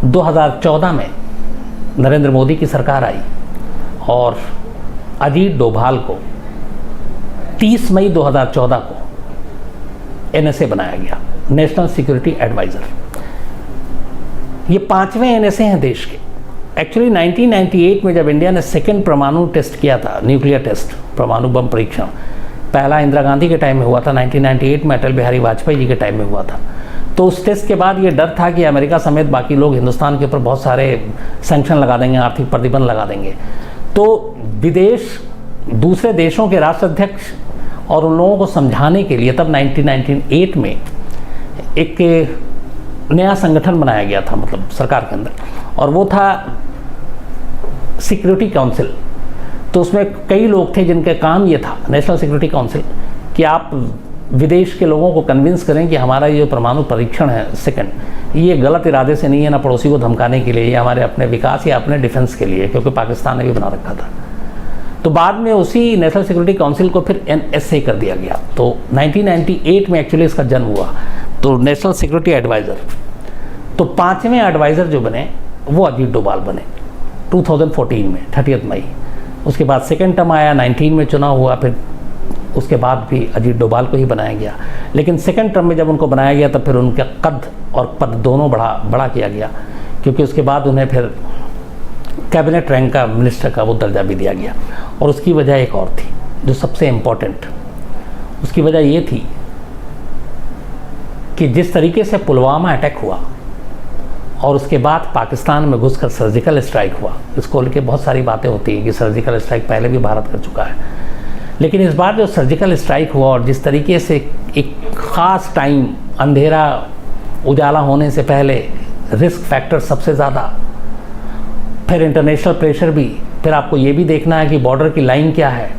2014 में नरेंद्र मोदी की सरकार आई, और अजीत डोभाल को 30 मई 2014 को NSA बनाया गया, नेशनल सिक्योरिटी एडवाइज़र। ये 5वें NSA हैं देश के। एक्चुअली 1998 में जब इंडिया ने सेकेंड परमाणु टेस्ट किया था, न्यूक्लियर टेस्ट, परमाणु बम परीक्षण, पहला इंदिरा गांधी के टाइम में हुआ था, 1998 में अटल बिहारी वाजपेयी जी के टाइम में हुआ था। तो उस टेस्ट के बाद ये डर था कि अमेरिका समेत बाकी लोग हिंदुस्तान के ऊपर बहुत सारे सैंक्शन लगा देंगे, आर्थिक प्रतिबंध लगा देंगे। तो विदेश, दूसरे देशों के राष्ट्राध्यक्ष और उन लोगों को समझाने के लिए तब 1998 में एक नया संगठन बनाया गया था, मतलब सरकार के अंदर, और वो था सिक्योरिटी काउंसिल। तो उसमें कई लोग थे जिनके काम ये था, नेशनल सिक्योरिटी काउंसिल, कि आप विदेश के लोगों को कन्विंस करें कि हमारा ये परमाणु परीक्षण है सेकंड, ये गलत इरादे से नहीं है, ना पड़ोसी को धमकाने के लिए, ये हमारे अपने विकास या अपने डिफेंस के लिए, क्योंकि पाकिस्तान ने भी बना रखा था। तो बाद में उसी नेशनल सिक्योरिटी काउंसिल को फिर NSA कर दिया गया। तो 1998 में एक्चुअली इसका जन्म हुआ, तो नेशनल सिक्योरिटी एडवाइज़र। तो 5वें एडवाइज़र जो बने वो अजीत डोभाल बने 2014 में, 30 मई। उसके बाद सेकेंड टर्म आया, 19 में चुनाव हुआ, फिर उसके बाद भी अजीत डोभाल को ही बनाया गया। लेकिन सेकेंड टर्म में जब उनको बनाया गया तब फिर उनका कद और पद दोनों बड़ा किया गया, क्योंकि उसके बाद उन्हें फिर कैबिनेट रैंक का, मिनिस्टर का वो दर्जा भी दिया गया। और उसकी वजह एक और थी जो सबसे इम्पोर्टेंट, उसकी वजह ये थी कि जिस तरीके से पुलवामा अटैक हुआ और उसके बाद पाकिस्तान में घुसकर सर्जिकल स्ट्राइक हुआ, इसको लेकर बहुत सारी बातें होती हैं कि सर्जिकल स्ट्राइक पहले भी भारत कर चुका है, लेकिन इस बार जो सर्जिकल स्ट्राइक हुआ और जिस तरीके से एक ख़ास टाइम, अंधेरा उजाला होने से पहले, रिस्क फैक्टर सबसे ज़्यादा, फिर इंटरनेशनल प्रेशर भी, फिर आपको ये भी देखना है कि बॉर्डर की लाइन क्या है,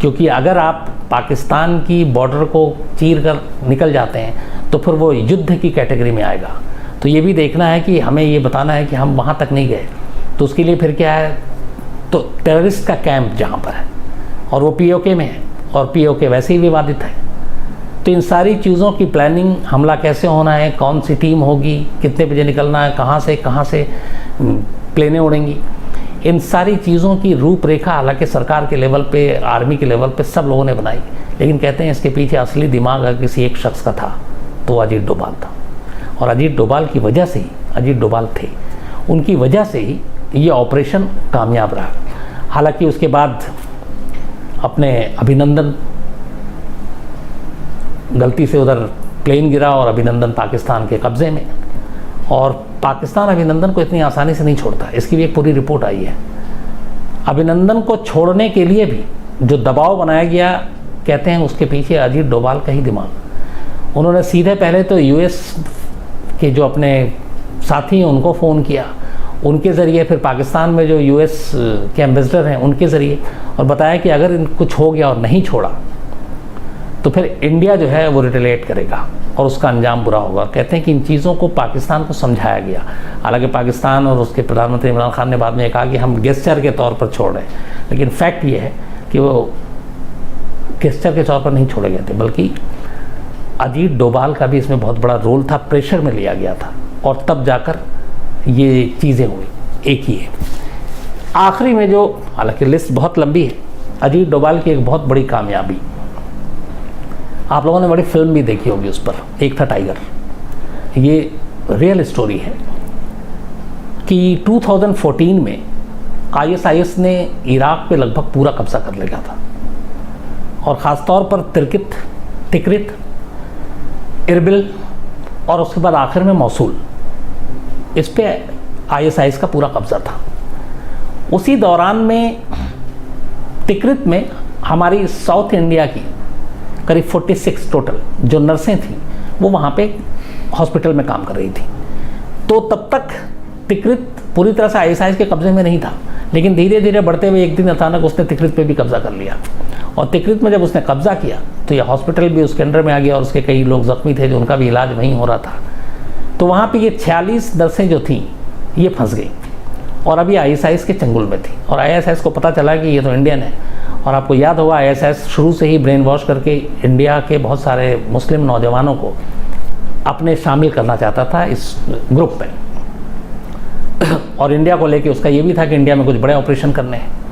क्योंकि अगर आप पाकिस्तान की बॉर्डर को चीर कर निकल जाते हैं तो फिर वो युद्ध की कैटेगरी में आएगा। तो ये भी देखना है कि हमें ये बताना है कि हम वहाँ तक नहीं गए, तो उसके लिए फिर क्या है, तो टेररिस्ट का कैंप जहाँ पर है और वो POK में है, और POK वैसे ही विवादित है। तो इन सारी चीज़ों की प्लानिंग, हमला कैसे होना है, कौन सी टीम होगी, कितने बजे निकलना है, कहाँ से प्लेनें उड़ेंगी, इन सारी चीज़ों की रूपरेखा हालांकि सरकार के लेवल पे, आर्मी के लेवल पे सब लोगों ने बनाई, लेकिन कहते हैं इसके पीछे असली दिमाग अगर किसी एक शख्स का था तो अजीत डोभाल था। और अजीत डोभाल की वजह से ही, अजीत डोभाल थे, उनकी वजह से ही ये ऑपरेशन कामयाब रहा। हालांकि उसके बाद अपने अभिनंदन, गलती से उधर प्लेन गिरा और अभिनंदन पाकिस्तान के कब्ज़े में, और पाकिस्तान अभिनंदन को इतनी आसानी से नहीं छोड़ता, इसकी भी एक पूरी रिपोर्ट आई है। अभिनंदन को छोड़ने के लिए भी जो दबाव बनाया गया, कहते हैं उसके पीछे अजीत डोभाल का ही दिमाग। उन्होंने सीधे पहले तो US के जो अपने साथी हैं उनको फ़ोन किया, उनके ज़रिए फिर पाकिस्तान में जो US के एम्बेसडर हैं उनके ज़रिए, और बताया कि अगर कुछ हो गया और नहीं छोड़ा तो फिर इंडिया जो है वो रिटेलिएट करेगा और उसका अंजाम बुरा होगा। कहते हैं कि इन चीज़ों को पाकिस्तान को समझाया गया। हालांकि पाकिस्तान और उसके प्रधानमंत्री इमरान खान ने बाद में कहा कि हम गेस्चर के तौर पर छोड़ रहे हैं, लेकिन फैक्ट ये है कि वो गेस्चर के तौर पर नहीं छोड़े गए थे, बल्कि अजीत डोभाल का भी इसमें बहुत बड़ा रोल था, प्रेशर में लिया गया था और तब जाकर ये चीज़ें हुई। एक ही है आखिरी में जो, हालांकि लिस्ट बहुत लंबी है, अजीत डोभाल की एक बहुत बड़ी कामयाबी, आप लोगों ने बड़ी फिल्म भी देखी होगी उस पर, एक था टाइगर। ये रियल स्टोरी है कि 2014 में ISIS ने इराक पे लगभग पूरा कब्जा कर लिया था और ख़ास तौर पर तिक्रित, इरबिल और उसके बाद आखिर में मौसूल, इस पे ISIS का पूरा कब्जा था। उसी दौरान में तिक्रित में हमारी साउथ इंडिया की करीब 46 टोटल जो नर्सें थीं वो वहाँ पे हॉस्पिटल में काम कर रही थी। तो तब तक तिक्रित पूरी तरह से ISIS के कब्जे में नहीं था, लेकिन धीरे धीरे बढ़ते हुए एक दिन अचानक उसने तिक्रित पे भी कब्जा कर लिया और तिक्रित में जब उसने कब्जा किया तो ये हॉस्पिटल भी उसके अंडर में आ गया और उसके कई लोग ज़ख्मी थे जो उनका भी इलाज वहीं हो रहा था। तो वहाँ पे ये 46 नर्सें जो थीं ये फंस गई और अभी ISIS के चंगुल में थी और ISIS को पता चला कि ये तो इंडियन है। और आपको याद होगा ISIS शुरू से ही ब्रेन वॉश करके इंडिया के बहुत सारे मुस्लिम नौजवानों को अपने शामिल करना चाहता था इस ग्रुप में और इंडिया को लेके उसका ये भी था कि इंडिया में कुछ बड़े ऑपरेशन करने हैं।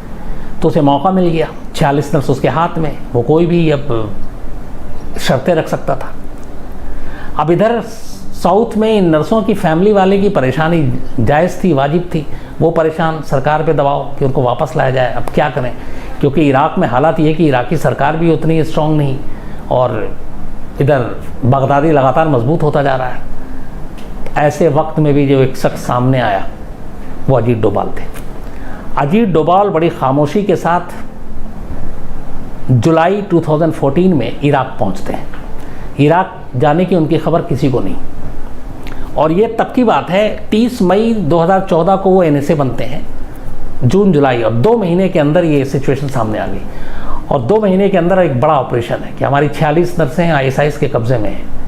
तो उसे मौका मिल गया, 46 नर्स उसके हाथ में, वो कोई भी अब शर्तें रख सकता था। अब इधर साउथ में इन नर्सों की फैमिली वाले की परेशानी जायज़ थी, वाजिब थी, वो परेशान, सरकार पे दबाव कि उनको वापस लाया जाए। अब क्या करें, क्योंकि इराक में हालात ये कि इराकी सरकार भी उतनी स्ट्रॉन्ग नहीं और इधर बगदादी लगातार मजबूत होता जा रहा है। ऐसे वक्त में भी जो एक शख्स सामने आया वो अजीत डोभाल थे। अजीत डोभाल बड़ी खामोशी के साथ जुलाई 2014 में इराक पहुंचते हैं। इराक जाने की उनकी खबर किसी को नहीं और ये तब की बात है, 30 मई 2014 को वो NSA बनते हैं, जून जुलाई, और 2 महीने के अंदर ये सिचुएशन सामने आ गई और 2 महीने के अंदर एक बड़ा ऑपरेशन है कि हमारी 46 नर्सें ISIS के कब्जे में हैं।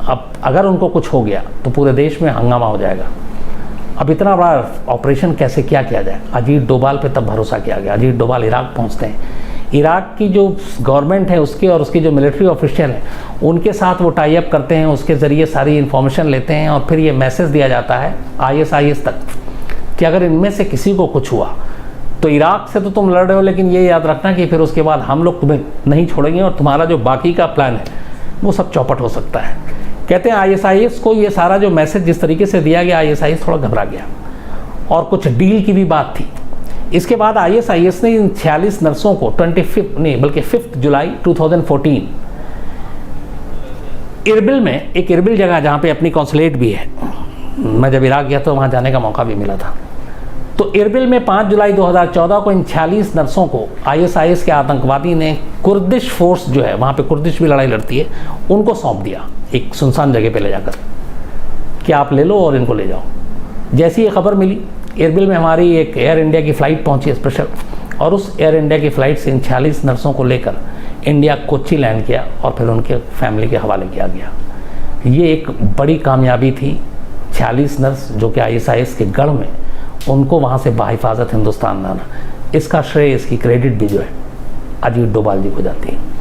अब अगर उनको कुछ हो गया तो पूरे देश में हंगामा हो जाएगा। अब इतना बड़ा ऑपरेशन कैसे क्या किया जाए, अजीत डोभाल पे तब भरोसा किया गया। अजीत डोभाल इराक पहुंचते हैं, इराक की जो गवर्नमेंट है उसके और उसकी जो मिलिट्री ऑफिशियल हैं उनके साथ वो टाई अप करते हैं, उसके ज़रिए सारी इन्फॉर्मेशन लेते हैं और फिर ये मैसेज दिया जाता है ISIS तक कि अगर इनमें से किसी को कुछ हुआ तो इराक से तो तुम लड़ रहे हो, लेकिन ये याद रखना कि फिर उसके बाद हम लोग तुम्हें नहीं छोड़ेंगे और तुम्हारा जो बाकी का प्लान है वो सब चौपट हो सकता है। कहते हैं ISIS को ये सारा जो मैसेज जिस तरीके से दिया गया, ISIS थोड़ा घबरा गया और कुछ डील की भी बात थी। इसके बाद ISIS ने इन 46 नर्सों को 5 जुलाई 2014 इरबिल में, एक इरबिल जगह जहाँ पे अपनी कॉन्सुलेट भी है, मैं जब इराक गया तो वहाँ जाने का मौका भी मिला था, तो इरबिल में 5 जुलाई 2014 को इन 46 नर्सों को ISIS के आतंकवादी ने कुर्दिश फोर्स जो है, वहाँ पे कुर्दिश भी लड़ाई लड़ती है, उनको सौंप दिया एक सुनसान जगह पे ले जाकर कि आप ले लो और इनको ले जाओ। जैसी ये खबर मिली, इरबिल में हमारी एक एयर इंडिया की फ़्लाइट पहुंची स्पेशल और उस एयर इंडिया की फ़्लाइट से इन 46 नर्सों को लेकर इंडिया कोच्चि लैंड किया और फिर उनके फैमिली के हवाले किया गया। ये एक बड़ी कामयाबी थी। 46 नर्स जो कि ISIS के गढ़ में, उनको वहाँ से बाहिफाजत हिंदुस्तान लाना, इसका श्रेय, इसकी क्रेडिट भी जो है अजीत डोभाल जी को जाती है।